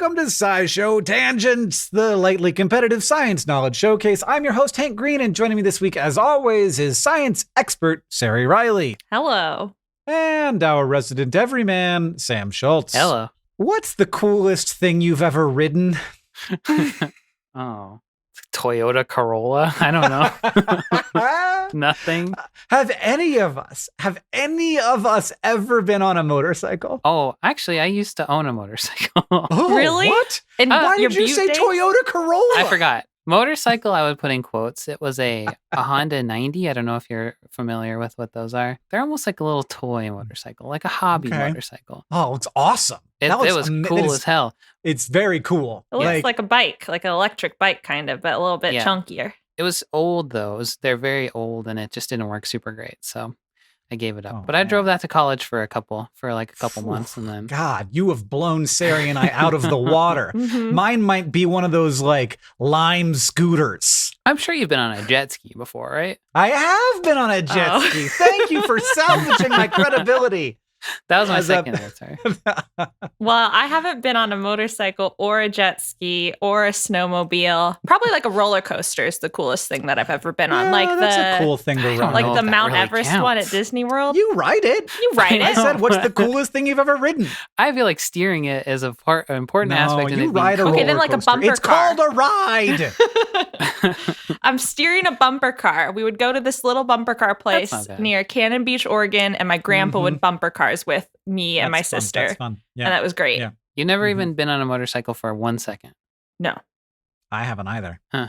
welcome to SciShow Tangents, the lightly competitive science knowledge showcase. I'm your host, Hank Green, and joining me this week, as always, is science expert Sari Riley. Hello. And our resident everyman, Sam Schultz. Hello. What's the coolest thing you've ever ridden? Oh, Toyota Corolla? I don't know. Nothing. Have any of us ever been on a motorcycle? Oh, actually, I used to own a motorcycle. Oh, Really? What? And Why your did you Butte say days? Toyota Corolla? I forgot. Motorcycle, I would put in quotes. It was a Honda 90. I don't know if you're familiar with what those are. They're almost like a little toy motorcycle, like a hobby motorcycle. Oh, it's awesome. It was cool as hell. It's very cool. It looks like a bike, like an electric bike kind of, but a little bit chunkier. It was old, though. They're very old, and it just didn't work super great. So I gave it up. Oh, but I man. drove that to college for a couple months, and then God, you have blown Sari and I out of the water. Mhm. Mine might be one of those like Lime scooters. I'm sure you've been on a jet ski before, right? I have been on a jet Oh. ski. Thank you for salvaging my credibility. That was my As a- second answer. Well, I haven't been on a motorcycle or a jet ski or a snowmobile. Probably like a roller coaster is the coolest thing that I've ever been on. Yeah, Like that's the a cool thing to I don't run. know like if the that Mount really Everest one at counts. Disney World. You write it. You write I it. said, what's the coolest thing you've ever ridden? I feel like steering it is an important aspect. No, in you it being ride a cool. roller Okay, then like a coaster. bumper It's car. called a ride. I'm steering a bumper car. We would go to this little bumper car place not bad. near Cannon Beach, Oregon, and my grandpa would bumper cars with me and my That's fun. sister. That's fun. Yeah, And that was great. Yeah. You never Mhm. even been on a motorcycle for 1 second. No. I haven't either. Huh.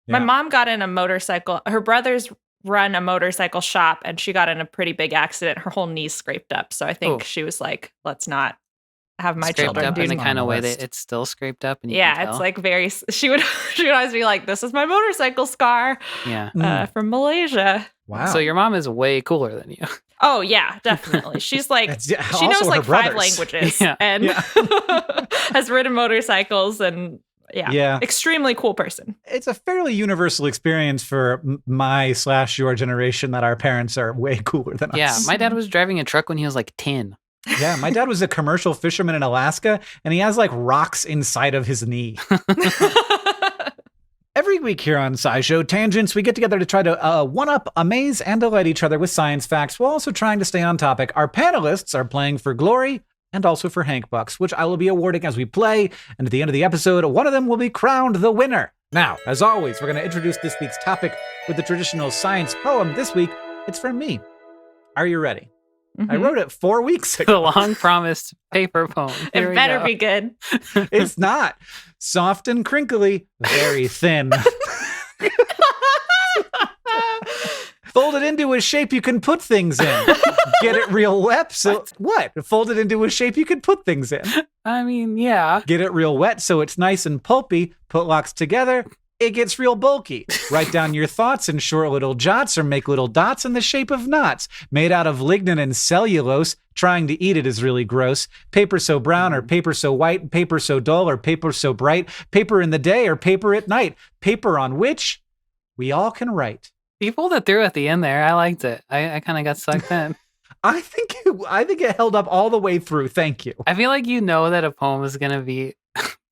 My Yeah. mom got in a motorcycle. Her brothers run a motorcycle shop, and she got in a pretty big accident. Her whole knee scraped up. So I think Oh. she was like, let's not have my Scraped children up do in the on kind the of way list. that it's still scraped up. And you Yeah, can it's tell. like very, she would always be like, this is my motorcycle scar Yeah. from Malaysia. Wow. So your mom is way cooler than you. Oh, yeah, definitely. She's like, It's she also knows her like 5 brothers. languages Yeah. and Yeah. has ridden motorcycles and Yeah. extremely cool person. It's a fairly universal experience for my/your generation that our parents are way cooler than Yeah. us. My dad was driving a truck when he was like 10. Yeah, my dad was a commercial fisherman in Alaska, and he has like rocks inside of his knee. Every week here on SciShow Tangents, we get together to try to one-up, amaze, and delight each other with science facts while also trying to stay on topic. Our panelists are playing for glory and also for Hank Bucks, which I will be awarding as we play. And at the end of the episode, one of them will be crowned the winner. Now, as always, we're going to introduce this week's topic with the traditional science poem. This week, it's from me. Are you ready? I Mhm. wrote it 4 weeks The ago. long promised paper poem. Here It we better go. be good. It's not. Soft and crinkly, very thin. Fold it into a shape you can put things in. Get it real wet. So what? Fold it into a shape you can put things in. I mean, yeah. Get it real wet so it's nice and pulpy. Put locks together. It gets real bulky. Write down your thoughts in short little jots or make little dots in the shape of knots. Made out of lignin and cellulose. Trying to eat it is really gross. Paper so brown or paper so white. Paper so dull or paper so bright. Paper in the day or paper at night. Paper on which we all can write. You pulled it through at the end there. I liked it. I kind of got sucked in. I think it held up all the way through. Thank you. I feel like you know that a poem is going to be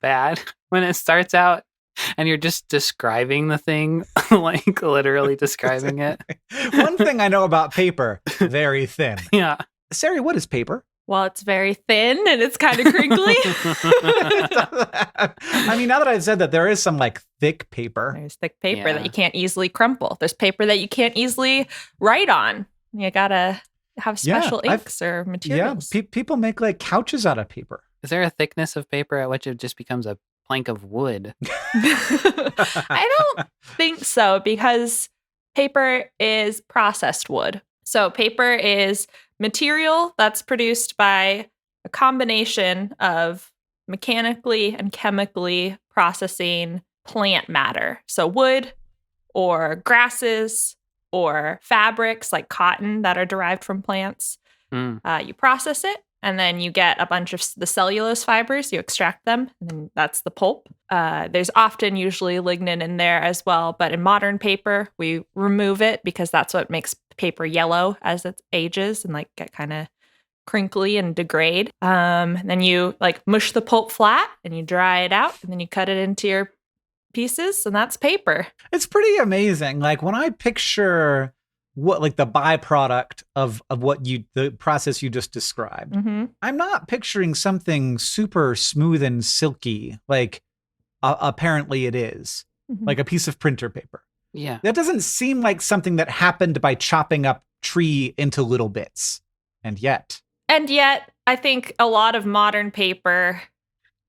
bad when it starts out and you're just describing the thing, like literally describing it. One thing I know about paper, very thin. Yeah. Sari, what is paper? Well, it's very thin and it's kind of crinkly. I mean, now that I've said that, there is some like thick paper. There's thick paper Yeah. that you can't easily crumple. There's paper that you can't easily write on. You gotta have Yeah, special I've- inks or Yeah, materials. people make like couches out of paper. Is there a thickness of paper at which it just becomes a plank of wood? I don't think so because paper is processed wood. So paper is material that's produced by a combination of mechanically and chemically processing plant matter. So wood or grasses or fabrics like cotton that are derived from plants. Mm. You process it, and then you get a bunch of the cellulose fibers. You extract them, and then that's the pulp. There's often usually lignin in there as well, but in modern paper, we remove it because that's what makes paper yellow as it ages and like get kind of crinkly and degrade. Then you like mush the pulp flat and you dry it out, and then you cut it into your pieces, and that's paper. It's pretty amazing. Like when I picture what like the byproduct of what the process you just described, I'm not picturing something super smooth and silky like apparently it is, like a piece of printer paper. Yeah. That doesn't seem like something that happened by chopping up tree into little bits. And yet, I think a lot of modern paper,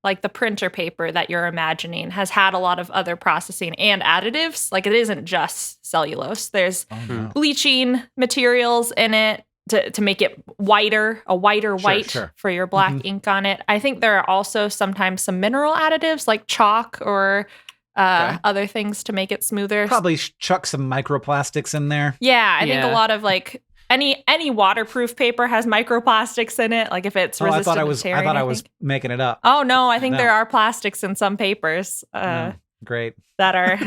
like the printer paper that you're imagining, has had a lot of other processing and additives. Like it isn't just cellulose. There's bleaching materials in it to make it whiter, a whiter white for your black ink on it. I think there are also sometimes some mineral additives like chalk or other things to make it smoother. Probably chuck some microplastics in there. Yeah, I think a lot of like any waterproof paper has microplastics in it. Like if it's resistant to tearing. I thought I was making it up. Oh no, I think there are plastics in some papers. Great. That are.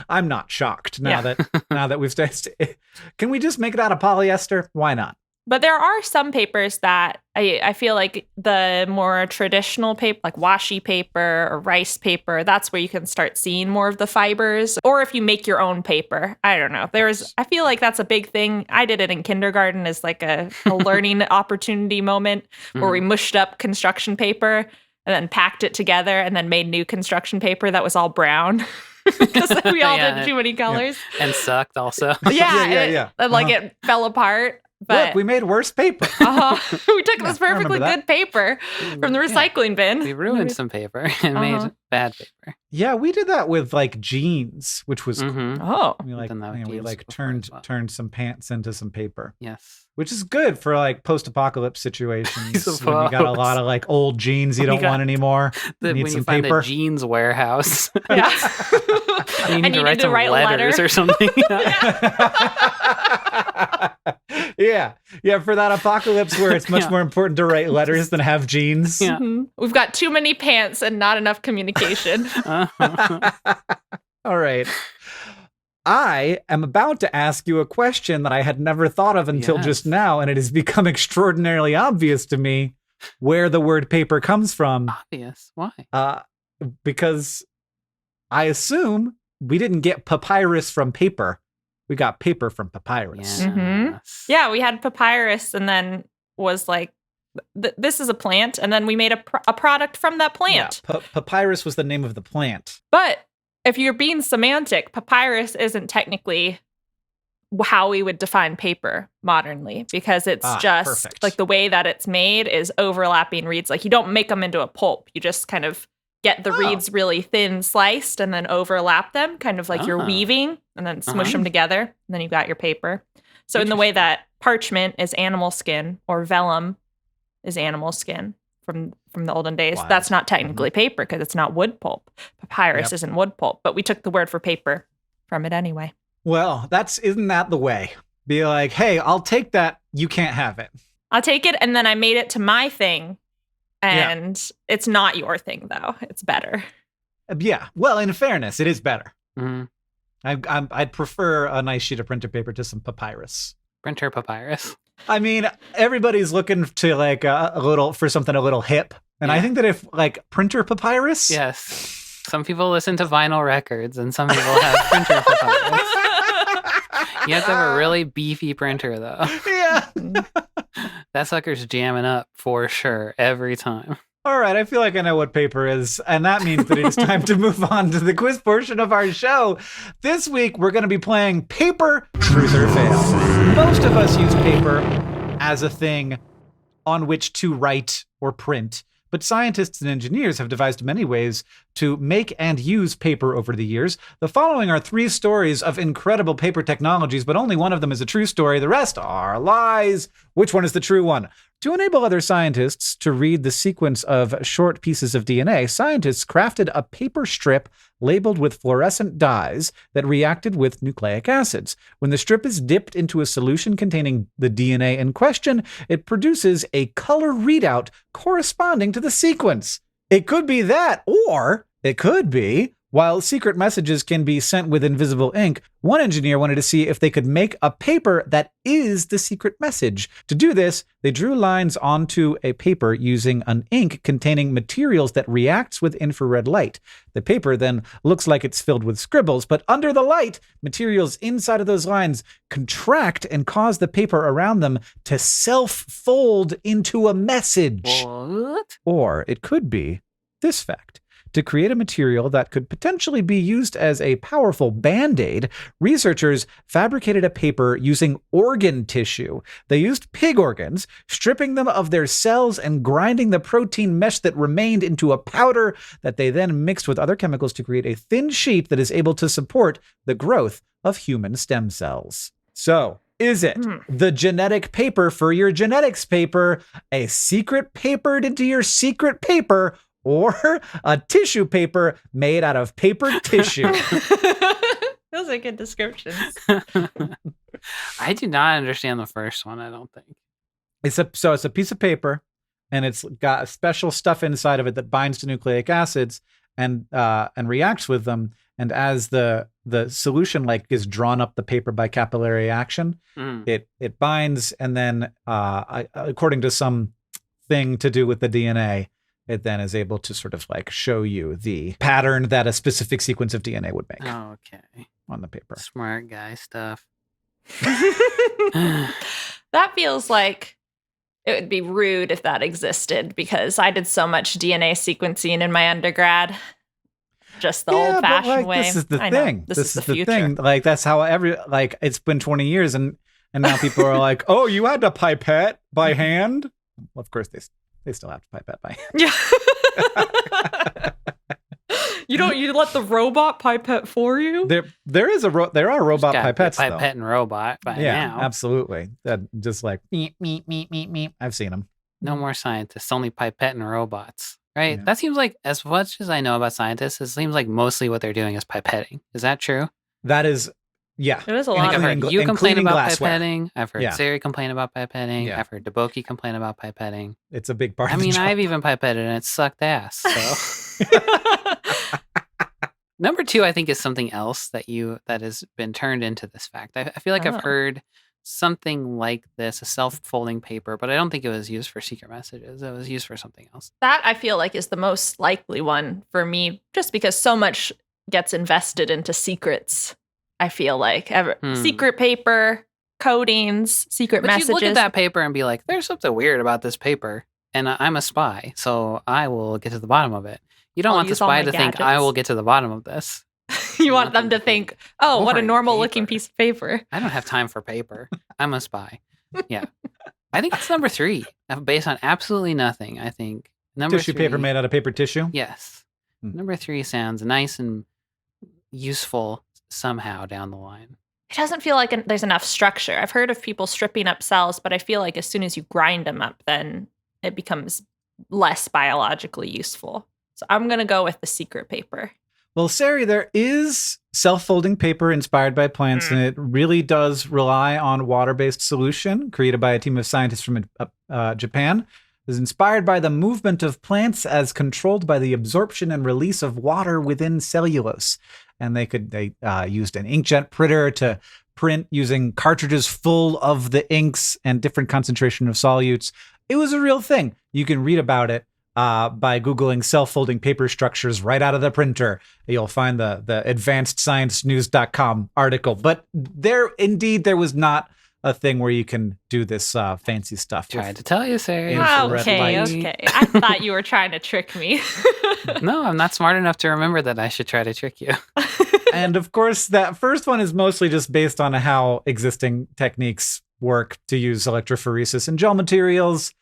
I'm not shocked now that we've tested. Can we just make it out of polyester? Why not? But there are some papers that I feel like the more traditional paper, like washi paper or rice paper, that's where you can start seeing more of the fibers. Or if you make your own paper, I don't know. I feel like that's a big thing. I did it in kindergarten as like a learning opportunity moment where we mushed up construction paper and then packed it together and then made new construction paper that was all brown. Because we all did too many colors. Yeah. And sucked also. Yeah. It fell apart. But look, we made worse paper. We took this perfectly good paper from the recycling bin. We ruined some paper and made bad paper. Yeah, we did that with like jeans, which was cool. Oh, we turned some pants into some paper. Yes, which is good for like post-apocalypse situations when you got a lot of like old jeans you don't want anymore. When you find a jeans warehouse, yeah, you need to write some letters or something. Yeah, for that apocalypse where it's much more important to write letters than have jeans. Yeah. We've got too many pants and not enough communication. All right. I am about to ask you a question that I had never thought of until just now, and it has become extraordinarily obvious to me where the word paper comes from. Obvious? Why? Because I assume we didn't get papyrus from paper. We got paper from papyrus. Yes. Yeah, we had papyrus and then was like, this is a plant. And then we made a product from that plant. Yeah, papyrus was the name of the plant. But if you're being semantic, papyrus isn't technically how we would define paper modernly, because it's just perfect. Like the way that it's made is overlapping reeds. Like you don't make them into a pulp. You just kind of get the reeds really thin sliced and then overlap them, kind of like you're weaving, and then smush them together, and then you've got your paper. So in the way that parchment is animal skin or vellum is animal skin from the olden days, that's not technically paper because it's not wood pulp. Papyrus isn't wood pulp, but we took the word for paper from it anyway. Well, isn't that the way? Be like, hey, I'll take that. You can't have it. I'll take it, and then I made it to my thing. And it's not your thing, though. It's better. Yeah. Well, in fairness, it is better. Mm-hmm. I'd prefer a nice sheet of printer paper to some papyrus. Printer papyrus. I mean, everybody's looking to like for something a little hip. And I think that if like printer papyrus. Yes. Some people listen to vinyl records and some people have printer papyrus. You have to have a really beefy printer, though. Yeah. That sucker's jamming up for sure every time. All right, I feel like I know what paper is, and that means that it's time to move on to the quiz portion of our show. This week, we're going to be playing Paper, Truth or Fail. Most of us use paper as a thing on which to write or print, but scientists and engineers have devised many ways to make and use paper over the years. The following are 3 stories of incredible paper technologies, but only one of them is a true story. The rest are lies. Which one is the true one? To enable other scientists to read the sequence of short pieces of DNA, scientists crafted a paper strip labeled with fluorescent dyes that reacted with nucleic acids. When the strip is dipped into a solution containing the DNA in question, it produces a color readout corresponding to the sequence. It could be that, or it could be While secret messages can be sent with invisible ink, one engineer wanted to see if they could make a paper that is the secret message. To do this, they drew lines onto a paper using an ink containing materials that reacts with infrared light. The paper then looks like it's filled with scribbles, but under the light, materials inside of those lines contract and cause the paper around them to self-fold into a message. What? Or it could be this fact. To create a material that could potentially be used as a powerful Band-Aid, researchers fabricated a paper using organ tissue. They used pig organs, stripping them of their cells and grinding the protein mesh that remained into a powder that they then mixed with other chemicals to create a thin sheet that is able to support the growth of human stem cells. So, is it the genetic paper for your genetics paper, a secret papered into your secret paper, or a tissue paper made out of paper tissue? Those are good descriptions. I do not understand the first one, I don't think. It's a piece of paper, and it's got special stuff inside of it that binds to nucleic acids and reacts with them. And as the solution is drawn up the paper by capillary action, it binds, and then according to some thing to do with the DNA, it then is able to sort of show you the pattern that a specific sequence of DNA would make. Oh, okay. On the paper. Smart guy stuff. That feels like it would be rude if that existed, because I did so much DNA sequencing in my undergrad. Just the old-fashioned way. This is the thing. This is the future. Thing. That's how it's been 20 years, and now people are like, oh, you had to pipette by hand? Well, of course, they still have to pipette by hand. Yeah. You let the robot pipette for you? There are robot pipettes, though. Pipette and robot by now. Absolutely. That just meep, meep, meep, meep, meep. I've seen them. No more scientists, only pipette and robots. Right? Yeah. That seems like, as much as I know about scientists, it seems like mostly what they're doing is pipetting. Is that true? That is, yeah. It is a lot. I've heard you complain about glassware. pipetting. I've heard Siri complain about pipetting. Yeah. I've heard Deboki complain about pipetting. It's a big part I of the mean, job. I've even pipetted and it sucked ass. So. Number 2, I think, is something else that has been turned into this fact. I feel like I've heard something like this, a self-folding paper, but I don't think it was used for secret messages. It was used for something else. That, I feel like, is the most likely one for me, just because so much gets invested into secrets. I feel like secret paper, codings, secret messages. You look at that paper and be like, there's something weird about this paper, and I'm a spy, so I will get to the bottom of it. You don't want the spy to think, I will get to the bottom of this. You want them to think, oh, what a normal looking piece of paper. I don't have time for paper. I'm a spy. Yeah. I think it's number 3, based on absolutely nothing. I think tissue paper made out of paper tissue? Yes. Number 3 sounds nice and useful somehow down the line. It doesn't feel like there's enough structure. I've heard of people stripping up cells, but I feel like as soon as you grind them up, then it becomes less biologically useful. So I'm going to go with the secret paper. Well, Sari, there is self-folding paper inspired by plants, and it really does rely on water-based solution created by a team of scientists from Japan. It is inspired by the movement of plants as controlled by the absorption and release of water within cellulose. And they used an inkjet printer to print using cartridges full of the inks and different concentration of solutes. It was a real thing. You can read about it by Googling self-folding paper structures right out of the printer. You'll find the advancedsciencenews.com article. But there was not a thing where you can do this fancy stuff. Tried to tell you, Sarah. Okay. I thought you were trying to trick me. No, I'm not smart enough to remember that I should try to trick you. And of course, that first one is mostly just based on how existing techniques work to use electrophoresis in gel materials.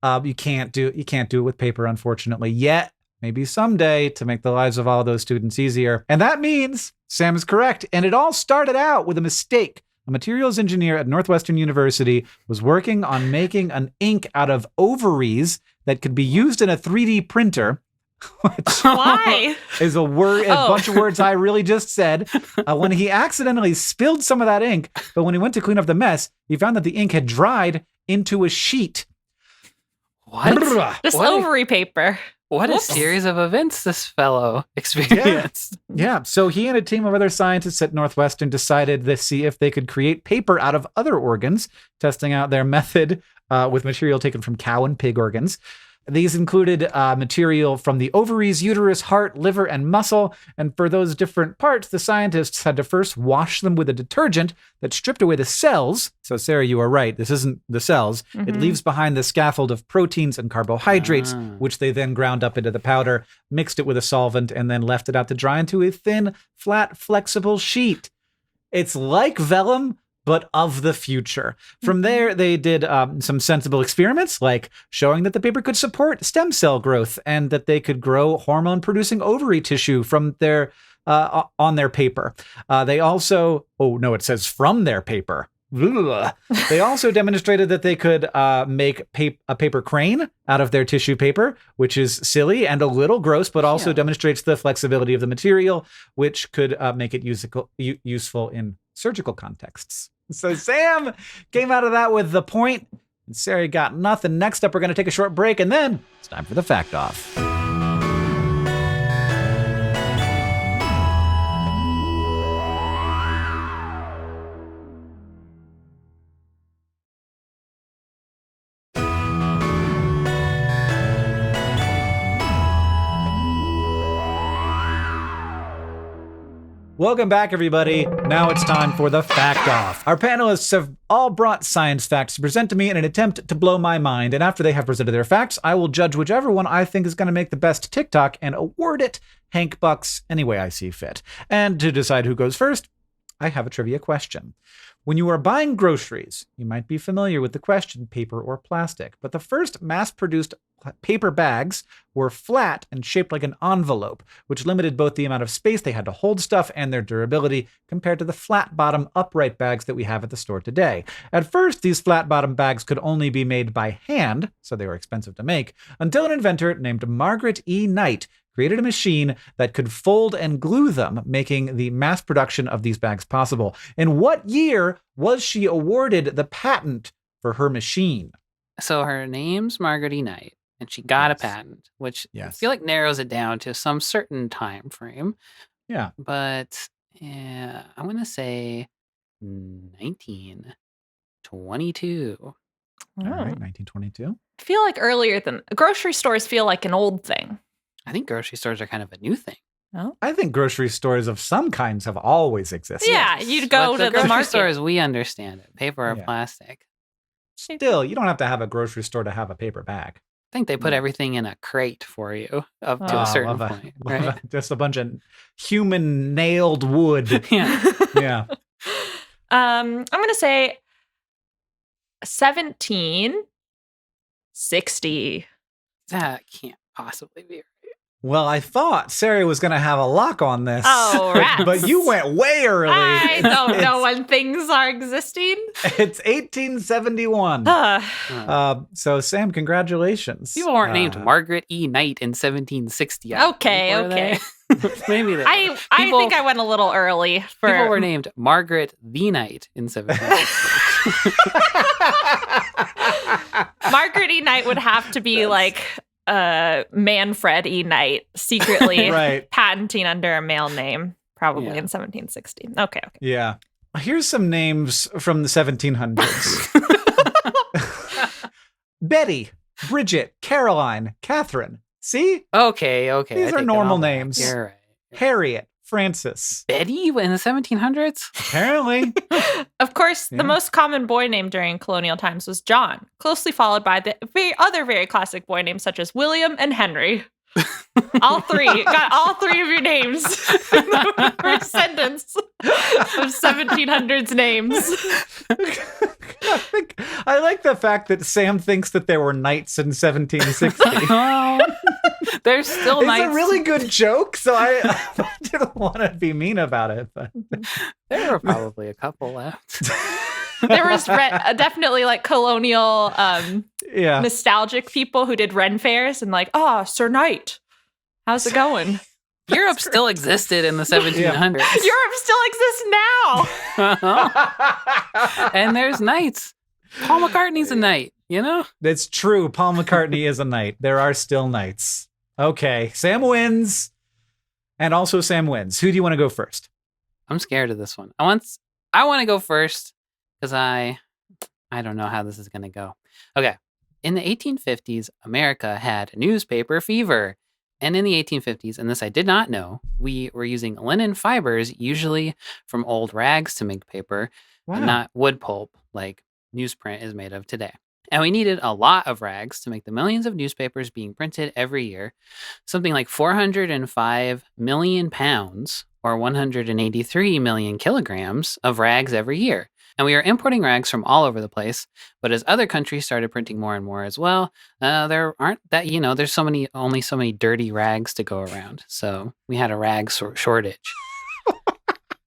You can't do it with paper, unfortunately, yet. Maybe someday, to make the lives of all those students easier. And that means Sam is correct. And it all started out with a mistake. A materials engineer at Northwestern University was working on making an ink out of ovaries that could be used in a 3D printer. Why? Is a bunch of words I really just said. When he accidentally spilled some of that ink, but when he went to clean up the mess, he found that the ink had dried into a sheet. What? Just What a- ovary paper. What a Whoops. series of events this fellow experienced. Yeah, so he and a team of other scientists at Northwestern decided to see if they could create paper out of other organs, testing out their method with material taken from cow and pig organs. These included material from the ovaries, uterus, heart, liver, and muscle. And for those different parts, the scientists had to first wash them with a detergent that stripped away the cells. So, Sarah, you are right. This isn't the cells. It leaves behind the scaffold of proteins and carbohydrates, which they then ground up into the powder, mixed it with a solvent, and then left it out to dry into a thin, flat, flexible sheet. It's like vellum, but of the future. From there, they did some sensible experiments, like showing that the paper could support stem cell growth and that they could grow hormone-producing ovary tissue from their on their paper. They also, it says from their paper. They also demonstrated that they could make a paper crane out of their tissue paper, which is silly and a little gross, but also demonstrates the flexibility of the material, which could make it useful in surgical contexts. So Sam came out of that with the point, and Sarah got nothing. Next up, we're going to take a short break, and then it's time for the Fact Off. Welcome back, everybody. Now it's time for the Fact Off. Our panelists have all brought science facts to present to me in an attempt to blow my mind. And after they have presented their facts, I will judge whichever one I think is going to make the best TikTok and award it Hank Bucks any way I see fit. And to decide who goes first, I have a trivia question. When you are buying groceries, you might be familiar with the question, paper or plastic. But the first mass-produced paper bags were flat and shaped like an envelope, which limited both the amount of space they had to hold stuff and their durability compared to the flat-bottom upright bags that we have at the store today. At first, these flat-bottom bags could only be made by hand, so they were expensive to make, until an inventor named Margaret E. Knight created a machine that could fold and glue them, making the mass production of these bags possible. In what year was she awarded the patent for her machine? So her name's Margaret E. Knight, and she got a patent, which I feel like narrows it down to some certain time frame. Yeah. But I'm going to say 1922. All right, 1922. I feel like earlier than grocery stores feel like an old thing. I think grocery stores are kind of a new thing. Oh. I think grocery stores of some kinds have always existed. Yeah, you'd go to the grocery market. stores, we understand it. Paper or plastic. Still, you don't have to have a grocery store to have a paper bag. I think they put everything in a crate for you up to a certain point. Right? Just a bunch of human nailed wood. Yeah. Yeah. I'm going to say 1760. That can't possibly be right. Well, I thought Sarah was going to have a lock on this. Oh, rats. But you went way early. I don't know when things are existing. It's 1871. So, Sam, congratulations. People weren't named Margaret E. Knight in 1760. Okay. Maybe they I think I went a little early. People were named Margaret the Knight in 1760. Margaret E. Knight would have to be like Manfred E. Knight secretly patenting under a male name, probably in 1760. Okay. Yeah. Here's some names from the 1700s. Betty, Bridget, Caroline, Catherine. See? Okay. These are normal names. You're right. Harriet, Francis. Betty in the 1700s? Apparently. Of course, the most common boy name during colonial times was John, closely followed by the other very classic boy names such as William and Henry. Got all three of your names in the first sentence of 1700s names. I like the fact that Sam thinks that there were knights in 1760. There's still knights. It's a really good joke, so I didn't want to be mean about it. But there were probably a couple left. There was definitely like colonial nostalgic people who did Ren fairs and like, Sir Knight, how's it going? Europe still existed in the 1700s. Europe still exists now. And there's knights. Paul McCartney's a knight. You know? It's true. Paul McCartney is a knight. There are still knights. Okay. Sam wins. And also Sam wins. Who do you want to go first? I'm scared of this one. I want to go first because I don't know how this is going to go. Okay. In the 1850s, America had newspaper fever. And in the 1850s, and this I did not know, we were using linen fibers, usually from old rags to make paper, not wood pulp like newsprint is made of today. And we needed a lot of rags to make the millions of newspapers being printed every year, something like 405 million pounds or 183 million kilograms of rags every year. And we are importing rags from all over the place. But as other countries started printing more and more as well, there aren't that, there's only so many dirty rags to go around. So we had a rag shortage.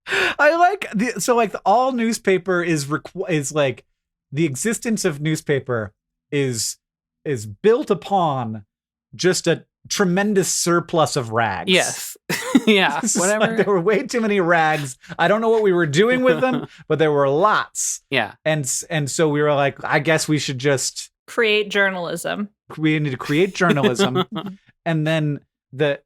I like all newspaper is like the existence of newspaper is built upon just a tremendous surplus of rags. Yes. Yeah. Whatever. Like there were way too many rags. I don't know what we were doing with them, but there were lots. Yeah. And so we were like, I guess we should just create journalism. We need to create journalism. and then that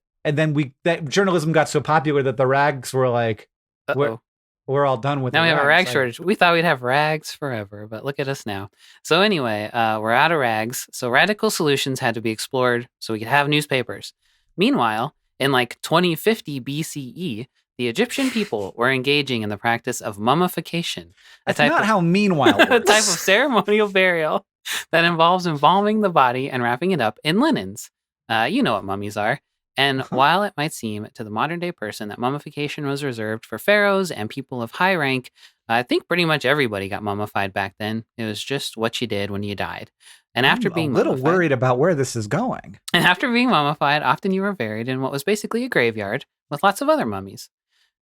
journalism got so popular that the rags were like, we're all done with it. Now we have a rag shortage. We thought we'd have rags forever, but look at us now. So anyway, we're out of rags. So radical solutions had to be explored so we could have newspapers. Meanwhile, in like 2050 BCE, the Egyptian people were engaging in the practice of mummification. That's not how meanwhile works. A type of ceremonial burial that involves embalming the body and wrapping it up in linens. You know what mummies are. And while it might seem to the modern day person that mummification was reserved for pharaohs and people of high rank, I think pretty much everybody got mummified back then. It was just what you did when you died. And after being a little worried about where this is going. And after being mummified, often you were buried in what was basically a graveyard with lots of other mummies.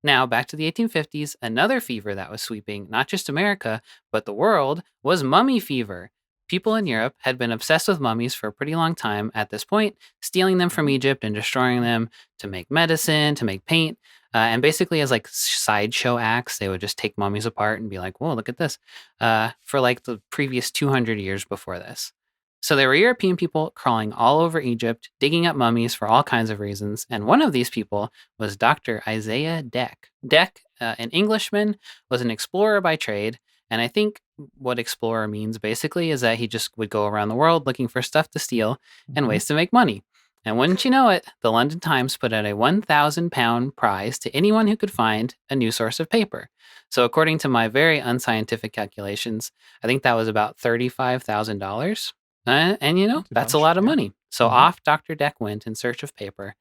Now, back to the 1850s, another fever that was sweeping not just America, but the world was mummy fever. People in Europe had been obsessed with mummies for a pretty long time at this point, stealing them from Egypt and destroying them to make medicine, to make paint. And basically as like sideshow acts, they would just take mummies apart and be like, whoa, look at this, for like the previous 200 years before this. So there were European people crawling all over Egypt, digging up mummies for all kinds of reasons. And one of these people was Dr. Isaiah Deck. Deck, an Englishman, was an explorer by trade. And I think what explorer means basically is that he just would go around the world looking for stuff to steal and ways to make money. And wouldn't you know it, the London Times put out a £1,000 prize to anyone who could find a new source of paper. So according to my very unscientific calculations, I think that was about $35,000. And that's a lot of money. So off Dr. Deck went in search of paper.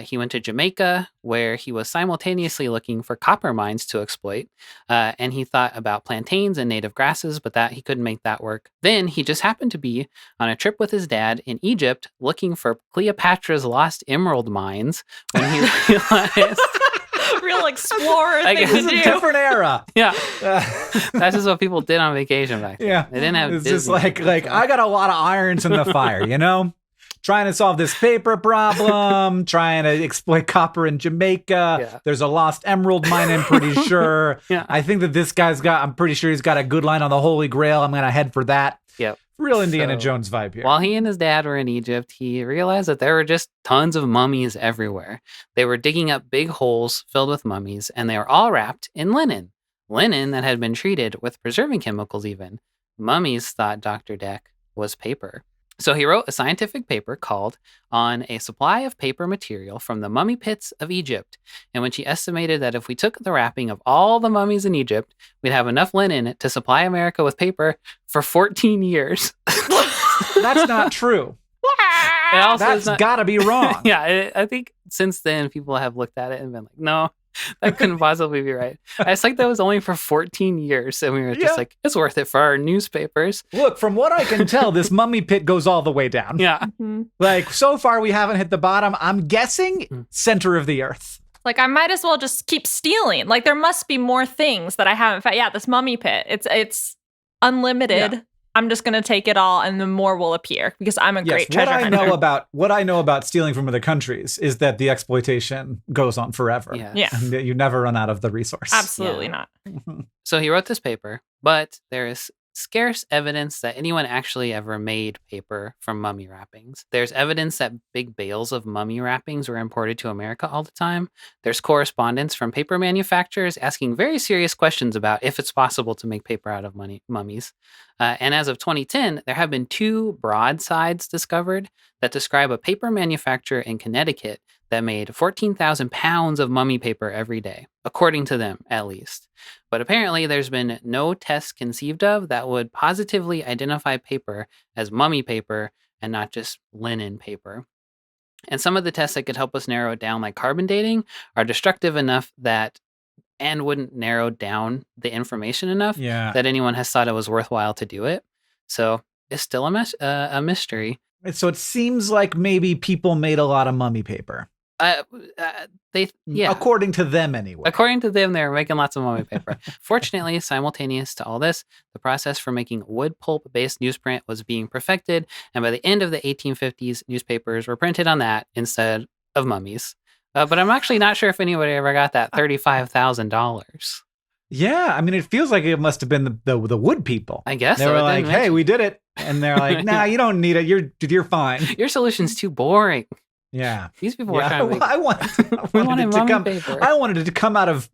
He went to Jamaica, where he was simultaneously looking for copper mines to exploit. And he thought about plantains and native grasses, but that he couldn't make that work. Then he just happened to be on a trip with his dad in Egypt looking for Cleopatra's lost emerald mines when he realized... Real explorer thing to do. It's a different era. Yeah. That's just what people did on vacation back then. Yeah. They didn't have It's Disney. just like I got a lot of irons in the fire, Trying to solve this paper problem, trying to exploit copper in Jamaica. Yeah. There's a lost emerald mine, I'm pretty sure. Yeah. I think that I'm pretty sure he's got a good line on the Holy Grail. I'm going to head for that. Yep. Real Indiana Jones vibe here. While he and his dad were in Egypt, he realized that there were just tons of mummies everywhere. They were digging up big holes filled with mummies, and they were all wrapped in linen. Linen that had been treated with preserving chemicals even. Mummies, thought Dr. Deck, was paper. So he wrote a scientific paper called On a Supply of Paper Material from the Mummy Pits of Egypt, in which he estimated that if we took the wrapping of all the mummies in Egypt, we'd have enough linen to supply America with paper for 14 years. That's not true. That's got to be wrong. Yeah, I think since then people have looked at it and been like, no, that couldn't possibly be right. I just like that was only for 14 years. And we were just like, it's worth it for our newspapers. Look, from what I can tell, this mummy pit goes all the way down. Yeah. Mm-hmm. Like, so far we haven't hit the bottom. I'm guessing center of the earth. Like, I might as well just keep stealing. Like, there must be more things that I haven't found. Yeah, this mummy pit. It's unlimited. Yeah. I'm just going to take it all, and then more will appear because I'm a great treasure hunter. What I know about stealing from other countries is that the exploitation goes on forever. Yeah. And that you never run out of the resource. Absolutely not. So he wrote this paper, but there is scarce evidence that anyone actually ever made paper from mummy wrappings. There's evidence that big bales of mummy wrappings were imported to America all the time. There's correspondence from paper manufacturers asking very serious questions about if it's possible to make paper out of mummies. And as of 2010, there have been 2 broadsides discovered that describe a paper manufacturer in Connecticut that made 14,000 pounds of mummy paper every day, according to them, at least. But apparently, there's been no test conceived of that would positively identify paper as mummy paper and not just linen paper. And some of the tests that could help us narrow it down, like carbon dating, are destructive enough that and wouldn't narrow down the information enough that anyone has thought it was worthwhile to do it. So it's still a mystery. So it seems like maybe people made a lot of mummy paper. According to them anyway. According to them, they were making lots of mummy paper. Fortunately, simultaneous to all this, the process for making wood pulp-based newsprint was being perfected, and by the end of the 1850s, newspapers were printed on that instead of mummies. But I'm actually not sure if anybody ever got that $35,000. Yeah, I mean, it feels like it must have been the wood people. I guess they were like, "Hey, we did it," and they're like, "Nah, you don't need it. You're fine. Your solution's too boring." Yeah, these people were trying to make... I wanted it to come out of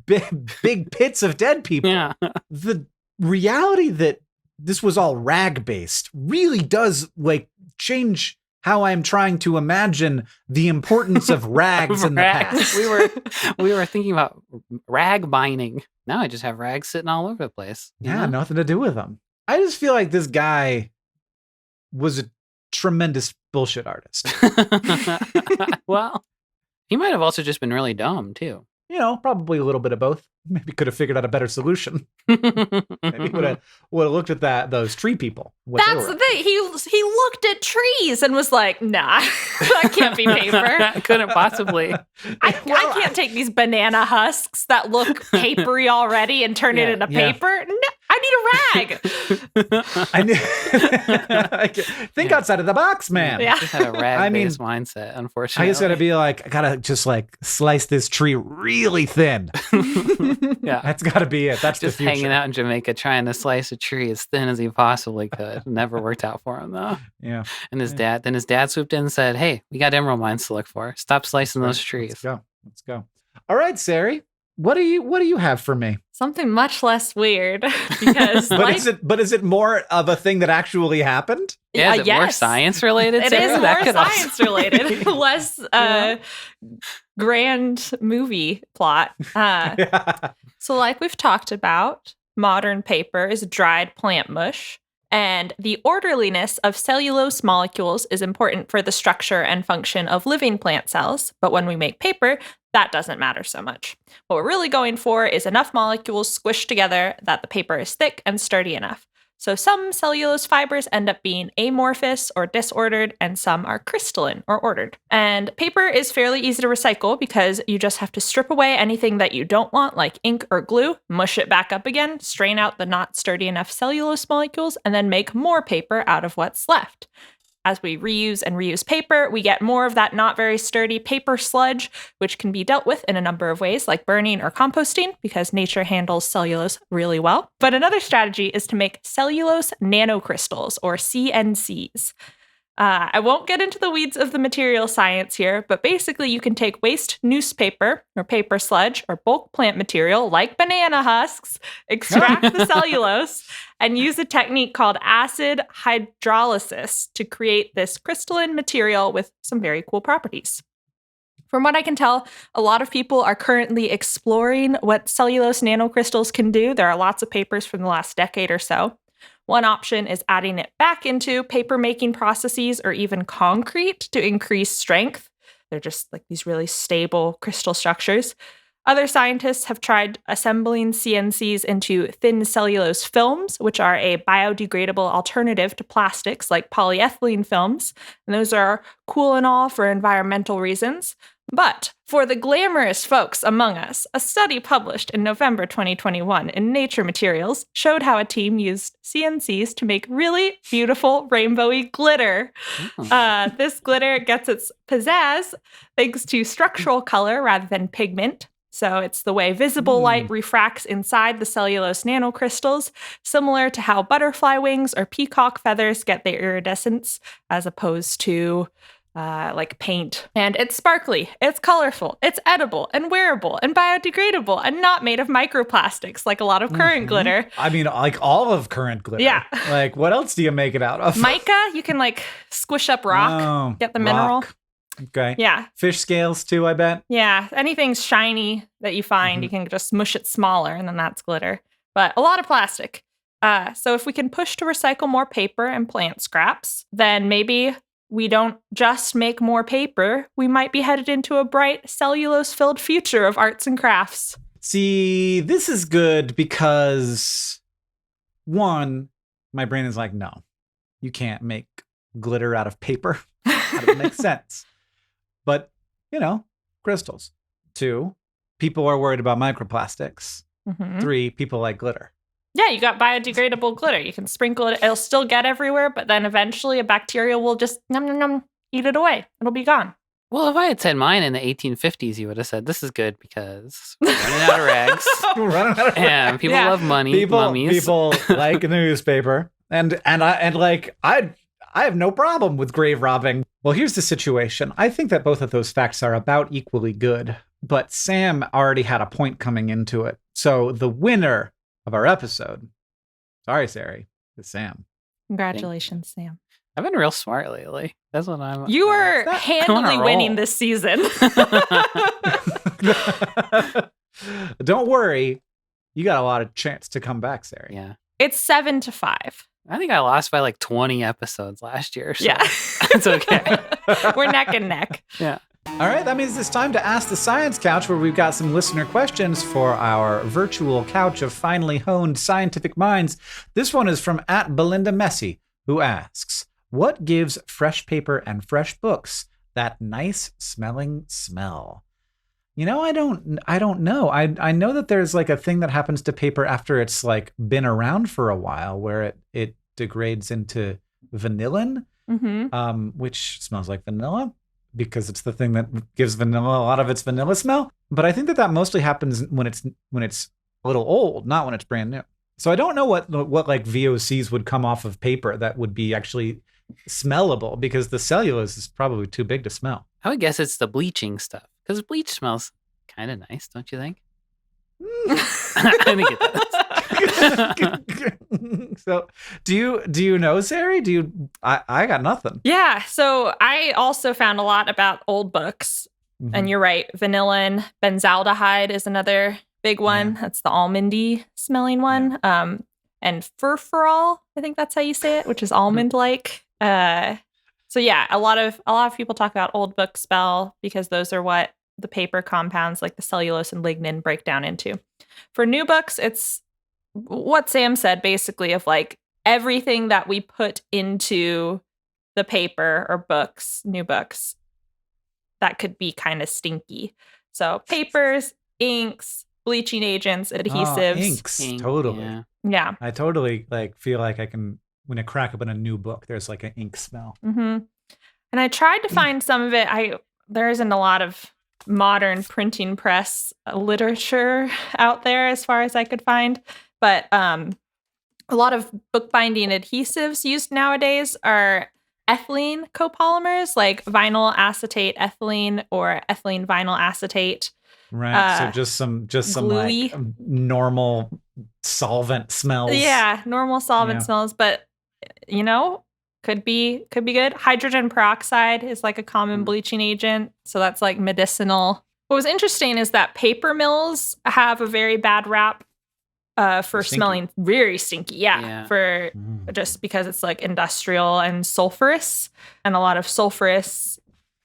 big pits of dead people. Yeah. The reality that this was all rag based really does like change how I'm trying to imagine the importance of rags in the past. We were thinking about rag binding. Now I just have rags sitting all over the place. Yeah, nothing to do with them. I just feel like this guy was a tremendous bullshit artist. Well, he might have also just been really dumb too. You know, probably a little bit of both. Maybe could have figured out a better solution. Maybe would have looked at those tree people. That's the thing. He looked at trees and was like, "Nah, that can't be paper. Couldn't possibly. I can't take these banana husks that look papery already and turn it into paper. No, I need a rag." Think outside of the box, man. Yeah. I just had a rag-based mindset, unfortunately. I just gotta be like, I gotta just like slice this tree really thin. Yeah, that's got to be it. That's just the future. Hanging out in Jamaica trying to slice a tree as thin as he possibly could. Never worked out for him though. Yeah. And his dad swooped in and said, "Hey, we got emerald mines to look for. Stop slicing those trees." Let's go. All right, Sari, what do you have for me? Something much less weird because but is it more of a thing that actually happened? Yeah, is it more science related? It is more science related, less grand movie plot. So like we've talked about, modern paper is dried plant mush, and the orderliness of cellulose molecules is important for the structure and function of living plant cells. But when we make paper, that doesn't matter so much. What we're really going for is enough molecules squished together that the paper is thick and sturdy enough. So some cellulose fibers end up being amorphous or disordered, and some are crystalline or ordered. And paper is fairly easy to recycle because you just have to strip away anything that you don't want, like ink or glue, mush it back up again, strain out the not sturdy enough cellulose molecules, and then make more paper out of what's left. As we reuse and reuse paper, we get more of that not very sturdy paper sludge, which can be dealt with in a number of ways, like burning or composting, because nature handles cellulose really well. But another strategy is to make cellulose nanocrystals, or CNCs. I won't get into the weeds of the material science here, but basically you can take waste newspaper or paper sludge or bulk plant material like banana husks, extract the cellulose, and use a technique called acid hydrolysis to create this crystalline material with some very cool properties. From what I can tell, a lot of people are currently exploring what cellulose nanocrystals can do. There are lots of papers from the last decade or so. One option is adding it back into paper-making processes or even concrete to increase strength. They're just like these really stable crystal structures. Other scientists have tried assembling CNCs into thin cellulose films, which are a biodegradable alternative to plastics like polyethylene films. And those are cool and all for environmental reasons. But for the glamorous folks among us, a study published in November 2021 in Nature Materials showed how a team used CNCs to make really beautiful rainbowy glitter. This glitter gets its pizzazz thanks to structural color rather than pigment. So it's the way visible light refracts inside the cellulose nanocrystals, similar to how butterfly wings or peacock feathers get their iridescence, as opposed to like paint. And it's sparkly, it's colorful, it's edible and wearable and biodegradable and not made of microplastics like a lot of current glitter. I mean, like all of current glitter. Yeah. Like, what else do you make it out of? Mica, you can like squish up rock, get the mineral. Rock. Okay. Yeah. Fish scales too, I bet. Yeah. Anything shiny that you find, you can just mush it smaller and then that's glitter. But a lot of plastic. So if we can push to recycle more paper and plant scraps, then maybe we don't just make more paper. We might be headed into a bright cellulose-filled future of arts and crafts. See, this is good because, one, my brain is like, no, you can't make glitter out of paper. That doesn't make sense. But, crystals. 2, people are worried about microplastics. 3, people like glitter. Yeah, you got biodegradable glitter. You can sprinkle it. It'll still get everywhere, but then eventually a bacteria will just eat it away. It'll be gone. Well, if I had said mine in the 1850s, you would have said, this is good because we're running out of rags. We're running out of rags. And people love money, mummies. People like a newspaper. And I have no problem with grave robbing. Well, here's the situation. I think that both of those facts are about equally good, but Sam already had a point coming into it. So the winner of our episode, sorry, Sari, is Sam. Congratulations, Sam. I've been real smart lately. That's what I'm. You are handily winning this season. Don't worry. You got a lot of chance to come back, Sari. Yeah. It's 7-5. I think I lost by like 20 episodes last year. So yeah. It's okay. We're neck and neck. Yeah. All right, that means it's time to Ask the Science Couch, where we've got some listener questions for our virtual couch of finely honed scientific minds. This one is from @BelindaMessy, who asks, what gives fresh paper and fresh books that nice smelling smell? I don't know. I know that there's like a thing that happens to paper after it's like been around for a while, where it degrades into vanillin, which smells like vanilla, because it's the thing that gives vanilla a lot of its vanilla smell. But I think that mostly happens when it's a little old, not when it's brand new. So I don't know what like VOCs would come off of paper that would be actually smellable, because the cellulose is probably too big to smell. I would guess it's the bleaching stuff, because bleach smells kind of nice, don't you think? I think it does. So do you know, Sari? I got nothing. Yeah. So I also found a lot about old books. And you're right. Vanillin, benzaldehyde is another big one. Yeah. That's the almondy smelling one. Yeah. And furfural, I think that's how you say it, which is almond-like. So yeah, a lot of people talk about old book smell because those are what the paper compounds like the cellulose and lignin break down into. For new books, it's what Sam said, basically, of like everything that we put into the paper or books, new books, that could be kind of stinky. So papers, inks, bleaching agents, adhesives. Inks, totally. Yeah. I totally feel like I can, when I crack open a new book, there's like an ink smell. And I tried to find some of it. There isn't a lot of modern printing press literature out there as far as I could find. But a lot of bookbinding adhesives used nowadays are ethylene copolymers, like vinyl acetate ethylene or ethylene vinyl acetate. Right. So just some gluey, like normal solvent smells. Yeah, normal solvent smells, but could be good. Hydrogen peroxide is like a common bleaching agent, so that's like medicinal. What was interesting is that paper mills have a very bad rap for smelling very stinky. Yeah. For just because it's like industrial and sulfurous, and a lot of sulfurous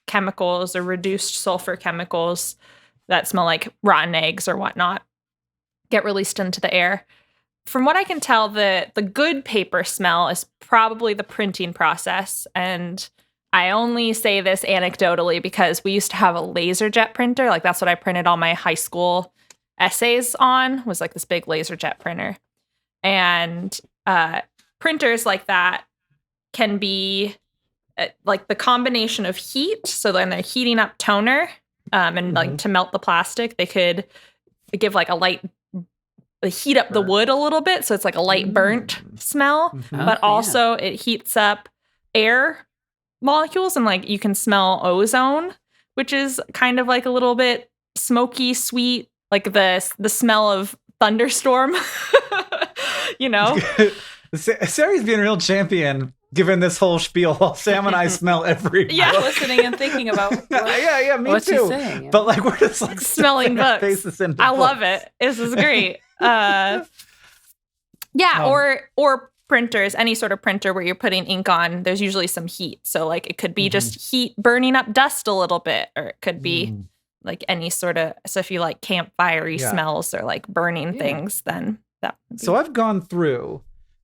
chemicals or reduced sulfur chemicals that smell like rotten eggs or whatnot get released into the air. From what I can tell, the good paper smell is probably the printing process. And I only say this anecdotally because we used to have a laser jet printer. Like that's what I printed all my high school essays on, was like this big laser jet printer. And printers like that can be like the combination of heat. So then they're heating up toner and like to melt the plastic, they could give like a light, heat up the wood a little bit. So it's like a light burnt smell, but also it heats up air molecules, and like you can smell ozone, which is kind of like a little bit smoky, sweet, like the smell of thunderstorm, you know? Sari's being a real champion given this whole spiel while Sam and I smell every book. Listening and thinking about yeah, me What's too. he saying? But like we're just like smelling books. I love it. This is great. Or printers, any sort of printer where you're putting ink on, there's usually some heat. So like it could be just heat burning up dust a little bit, or it could be like any sort of, so if you like campfire-y smells or like burning things, then that would be. So I've gone through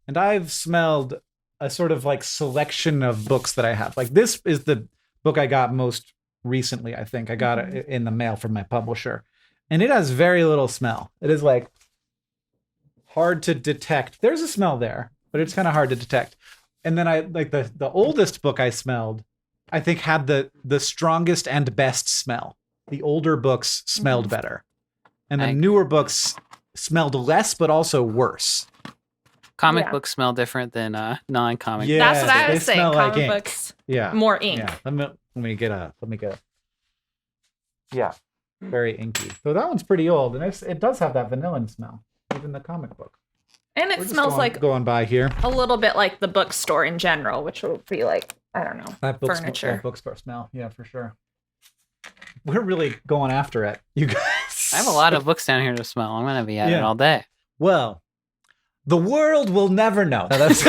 and I've smelled a sort of like selection of books that I have. Like this is the book I got most recently, I think. I got it in the mail from my publisher. And it has very little smell. It is like hard to detect. There's a smell there, but it's kind of hard to detect. And then I like the oldest book I smelled, I think had the strongest and best smell. The older books smelled better. And the newer books smelled less, but also worse. Comic books smell different than non-comic. Yeah, that's what I was saying. Comic like books, yeah, more ink. Yeah. Let me get a. Yeah, very inky. So that one's pretty old, and it does have that vanilla smell, even the comic book. And it smells like going by here a little bit like the bookstore in general, which would be like, I don't know, that furniture. That bookstore smell, yeah, for sure. We're really going after it, you guys. I have a lot of books down here to smell. I'm gonna be at it all day. Well, the world will never know. No, that's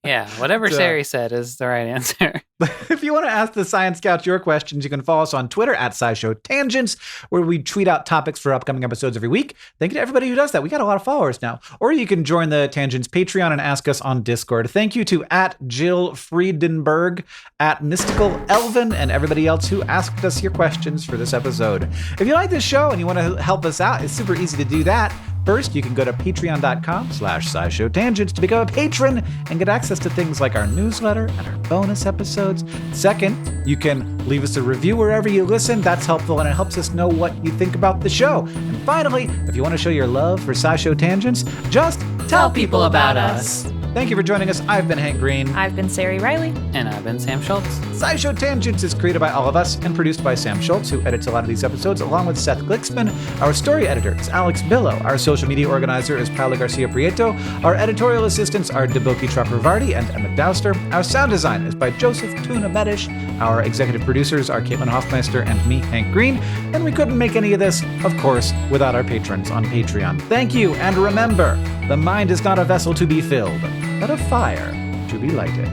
yeah, whatever Sari said is the right answer. If you want to ask the Science Scouts your questions, you can follow us on Twitter at SciShow Tangents, where we tweet out topics for upcoming episodes every week. Thank you to everybody who does that. We got a lot of followers now. Or you can join the Tangents Patreon and ask us on Discord. Thank you to at Jill Friedenberg, at Mystical Elvin, and everybody else who asked us your questions for this episode. If you like this show and you want to help us out, it's super easy to do that. First, you can go to patreon.com/SciShowTangents to become a patron and get access to things like our newsletter and our bonus episodes. Second, you can leave us a review wherever you listen. That's helpful, and it helps us know what you think about the show. And finally, if you want to show your love for SciShow Tangents, just tell people about us. Thank you for joining us. I've been Hank Green. I've been Sari Riley. And I've been Sam Schultz. SciShow Tangents is created by all of us and produced by Sam Schultz, who edits a lot of these episodes, along with Seth Glicksman. Our story editor is Alex Billow. Our social media organizer is Paula Garcia Prieto. Our editorial assistants are Deboki Chakravarti and Emma Dowster. Our sound design is by Joseph Tuna Medish. Our executive producers are Caitlin Hoffmeister and me, Hank Green. And we couldn't make any of this, of course, without our patrons on Patreon. Thank you, and remember, the mind is not a vessel to be filled, but a fire to be lighted.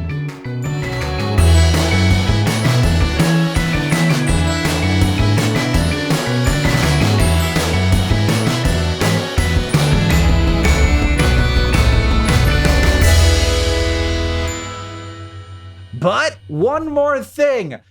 But one more thing.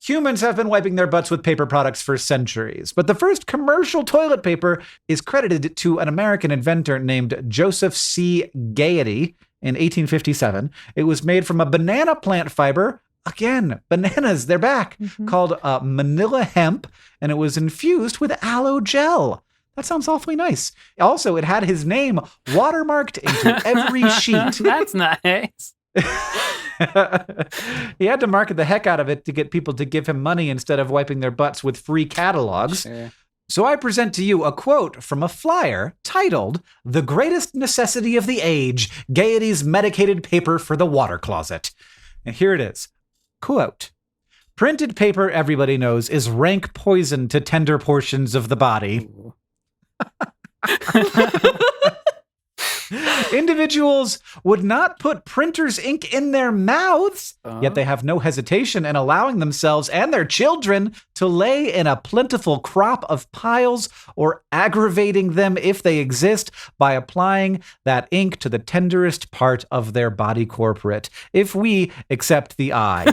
Humans have been wiping their butts with paper products for centuries, but the first commercial toilet paper is credited to an American inventor named Joseph C. Gayetty in 1857. It was made from a banana plant fiber. Again, bananas, they're back, called Manila hemp, and it was infused with aloe gel. That sounds awfully nice. Also, it had his name watermarked into every sheet. That's nice. He had to market the heck out of it to get people to give him money instead of wiping their butts with free catalogs. Sure. So I present to you a quote from a flyer titled, "The Greatest Necessity of the Age, Gayetty's Medicated Paper for the Water Closet." And here it is. Quote, "Printed paper, everybody knows, is rank poison to tender portions of the body." Individuals would not put printer's ink in their mouths, yet they have no hesitation in allowing themselves and their children to lay in a plentiful crop of piles or aggravating them if they exist by applying that ink to the tenderest part of their body corporate, if we accept the eye.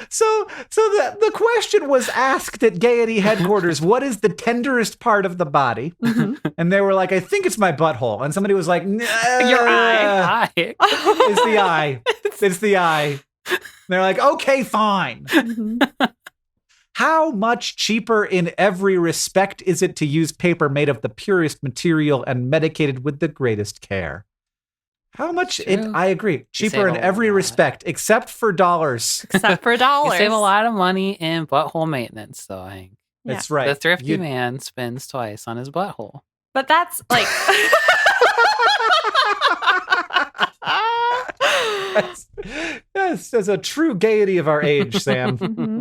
So the question was asked at Gayetty headquarters, what is the tenderest part of the body? And they were like, I think it's my butthole. And somebody was like, your eye. It's the eye. It's the eye. They're like, okay, fine. Mhm. How much cheaper in every respect is it to use paper made of the purest material and medicated with the greatest care? How much? True. I agree. Cheaper in save a every lot. respect, except for dollars. Except for You dollars. save a lot of money in butthole maintenance, though, Hank. Yeah. That's right. The thrifty You- man spends twice on his butthole. But that's like yes, as a true Gayetty of our age, Sam. Mhm.